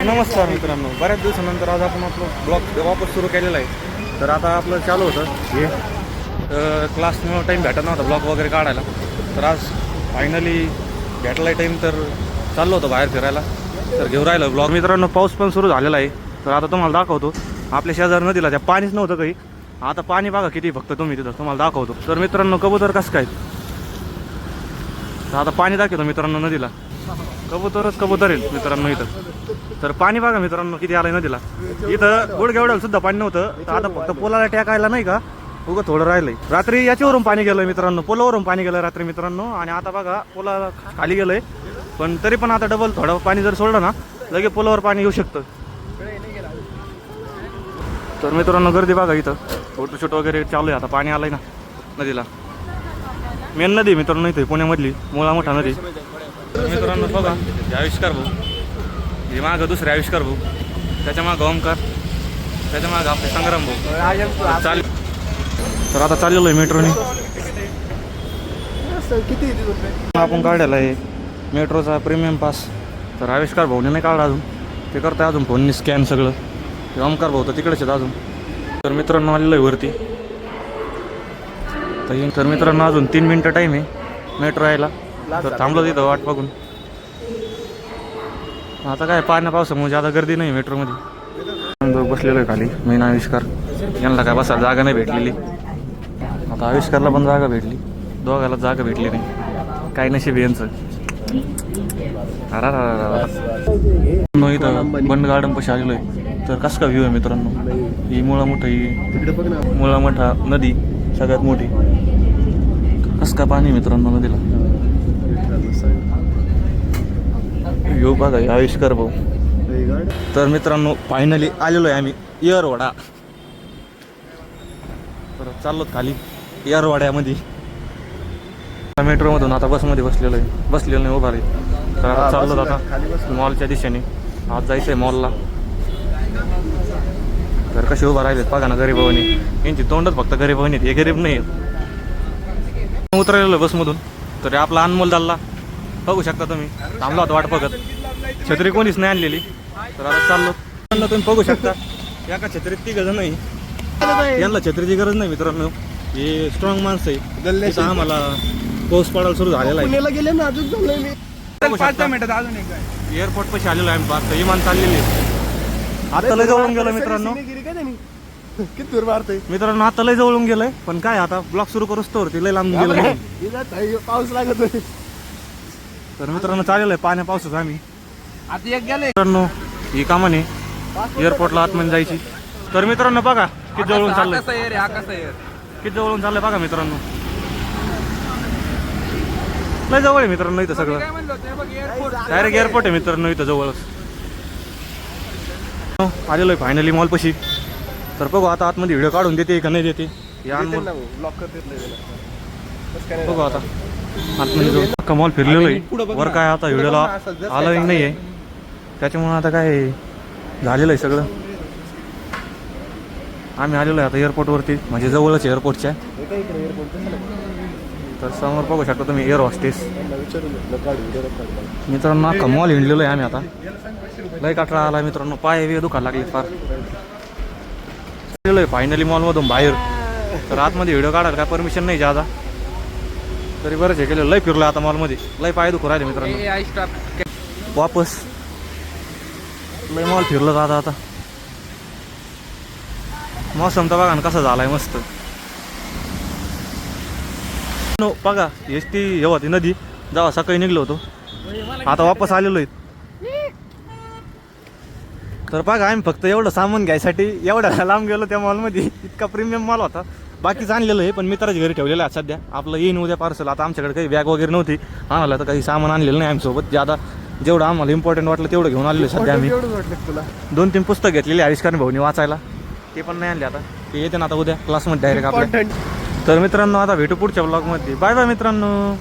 नमस्कार मित्रांनो, बऱ्याच दिवसानंतर आज आपण आपलं ब्लॉग वापस सुरू केलेला आहे. तर आता आपलं चालू होतं हे क्लासमुळं टाईम भेटत नव्हता ब्लॉग वगैरे काढायला. तर आज फायनली भेटला टाईम, तर चाललो होतं बाहेर फिरायला. तर घेऊन राहिलं ब्लॉग. मित्रांनो, पाऊस पण सुरू झालेला आहे. तर आता तुम्हाला दाखवतो आपल्या शेजार नदीला त्या पाणीच नव्हतं काही. आता पाणी बघा किती, फक्त तुम्ही तिथं तुम्हाला दाखवतो. तर मित्रांनो, कबूतर कसं काय, तर आता पाणी दाखवतो मित्रांनो नदीला. कबूतरच कबूतर आहे मित्रांनो इथं. तर पाणी बघा मित्रांनो किती आलंय नदीला. इथं गुडघ्या एवढं सुद्धा पाणी नव्हतं. तर आता फक्त पोलाला टाकायला नाही का उगं थोडं राहिलंय. रात्री याच्यावरून पाणी गेलंय मित्रांनो, पोलावरून पाणी गेलं रात्री मित्रांनो. आणि आता बघा पोलाला खाली गेलंय, पण तरी पण आता डबल थोडं पाणी जर सोडलं ना लगेच पोलावर पाणी येऊ शकतं. तर मित्रांनो गर्दी बघा इथं, फोटोशूट वगैरे चालू आहे. आता पाणी आलंय ना नदीला. मेन नदी मित्रांनो इथे पुण्यामधली मुळा मोठा नदी. तर मित्रांनो बघा हे आविष्कार भाऊ, हे मागं दुसरे आविष्कार भाऊ, त्याच्या मागं ओमकार, त्याच्या मागं आपले संग्राम भाऊ चाल. तर आता चाललेलो आहे मेट्रोने. किती आपण काढलेला आहे मेट्रोचा प्रीमियम पास. तर आविष्कार भाऊने नाही काढला अजून, ते करताय अजून फोनने स्कॅन सगळं. ते ओमकार भाऊ तर तिकडेच आहेत अजून. तर मित्रांनो आलेलं आहे वरती. तर मित्रांनो अजून 3 मिनटं टाईम आहे मेट्रो यायला. तर थांबलो तिथं वाट बघून. आता काय पाण्या पावसामुळे ज्यादा गर्दी नाही मेट्रोमध्ये. बसलेलो आहे खाली मेन आविष्कार. यांना काय बसायला जागा नाही भेटलेली. आता आविष्कारला पण जागा भेटली, दोघाला जागा भेटली नाही. काय नशीब यांचं. इथं बंड गार्डन पाशी आलेलो आहे. तर कसं का व्ह्यू आहे मित्रांनो. ही मुळा मोठा नदी सगळ्यात मोठी. कसं का पाणी मित्रांनो नदीला. व्ह्यू बघा आविष्कार भाऊ. तर मित्रांनो फायनली आलेलो आहे आम्ही येरवाडा. तर चाललो खाली येरवाड्यामध्ये. मेट्रोमधून आता बसमध्ये बसलेलो नाही, उभा आहे. तर आता चाललो आता मॉलच्या दिशेने. आज जायचं आहे मॉलला. तर कसे उभा राहिलेत बघा ना गरीबावानी. यांची तोंडच फक्त गरीबावानी आहेत, हे गरीब नाही आहेत. उतरलेलो आहे बसमधून. तर आपला अनमोल दाल्ला बघू शकता तुम्ही, थांबला होता वाट बघत. छत्री कोणीच नाही आणलेली. तर आता चाललो. तुम्ही बघू शकता एका छत्रीत 3 जण नाही. यांना छत्रीची गरज नाही मित्रांनो, हे स्ट्रॉंग माणसं आहे. आम्हाला पाऊस पडायला सुरू झालेला आहे. पुण्याला गेले ना अजून चाललोय मी. 5 मिनिटात अजून एक एअरपोर्ट पाशी आलेलो आहे. आता विमान चाललेली आहे. आता लय जवळून गेलं मित्रांनो. किती दूर मारतोय मित्रांनो आता लय जवळून गेलंय. पण काय आता ब्लॉग सुरू करूच तर लय लांब गेलं. पाऊस लागत होते. तर मित्रांनो चालेल आहे पाण्या पावसाचं आम्ही. आता एक गेले मित्रांनो ही कामाने एअरपोर्टला आतमध्ये जायची. तर मित्रांनो बघा किती जवळून चाललंय, किती जवळून चाललंय बघा मित्रांनो. लय जवळ आहे मित्रांनो इथं सगळं. डायरेक्ट एअरपोर्ट आहे मित्रांनो इथं जवळच. आलेलो आहे फायनली मॉल पशी. तर बघू आता आतमध्ये व्हिडिओ काढून देते का नाही देते. बघू आता आतमध्ये जाऊ. अख्खा मॉल फिरलेलो आहे. वर काय आता व्हिडिओला आलं नाही आहे, त्याच्यामुळे आता काय झालेलं आहे सगळं. आम्ही आलेलो आहे आता एअरपोर्टवरती, म्हणजे जवळच एअरपोर्टच्या. तर समोर बघू शकता तुम्ही एअर हॉस्टेस. मित्रांनो अख्खा मॉल हिंडलेलो आहे आम्ही आता. लय काटळा आला मित्रांनो, पाय वे दुखायला लागले फार. आहे फायनली मॉलमधून बाहेर. तर आतमध्ये व्हिडिओ काढायला काय परमिशन नाही ज्यादा, तरी बरंच हे केलं. लय फिरलो आता मॉलमध्ये, लय पाय दुखू राहिले मित्रांनो. वापस लय मॉल फिरलं जाता आता. मौसम तर बघा ना कसा झालाय मस्त. बघा एस टी जेव्हा ती नदी जेव्हा सकाळी निघलो होतो, आता वापस आलेलो आहे. तर बघा आम्ही फक्त एवढं सामान घ्यायसाठी एवढ्या लांब गेलो त्या मॉलमध्ये. इतका प्रीमियम मॉल होता. बाकीच आणलेलं आहे पण मित्राच्या घरी ठेवलेलं आहे सध्या. आपलं येईन उद्या पार्सल. आता आमच्याकडे काही बॅग वगैरे नव्हती आम्हाला, तर काही सामान आणलेलं नाही आमच्यासोबत. ज्यादा जेवढं आम्हाला इम्पॉर्टंट वाटलं तेवढं घेऊन आलेलं सध्या आम्ही. 2-3 पुस्तक घेतलेली आविष्कार भाऊनी वाचायला, ते पण नाही आणले. आता ते येते ना आता उद्या क्लासमध्ये डायरेक्ट आपल्या. तर मित्रांनो आता भेटू पुढच्या ब्लॉगमध्ये. बाय बाय मित्रांनो.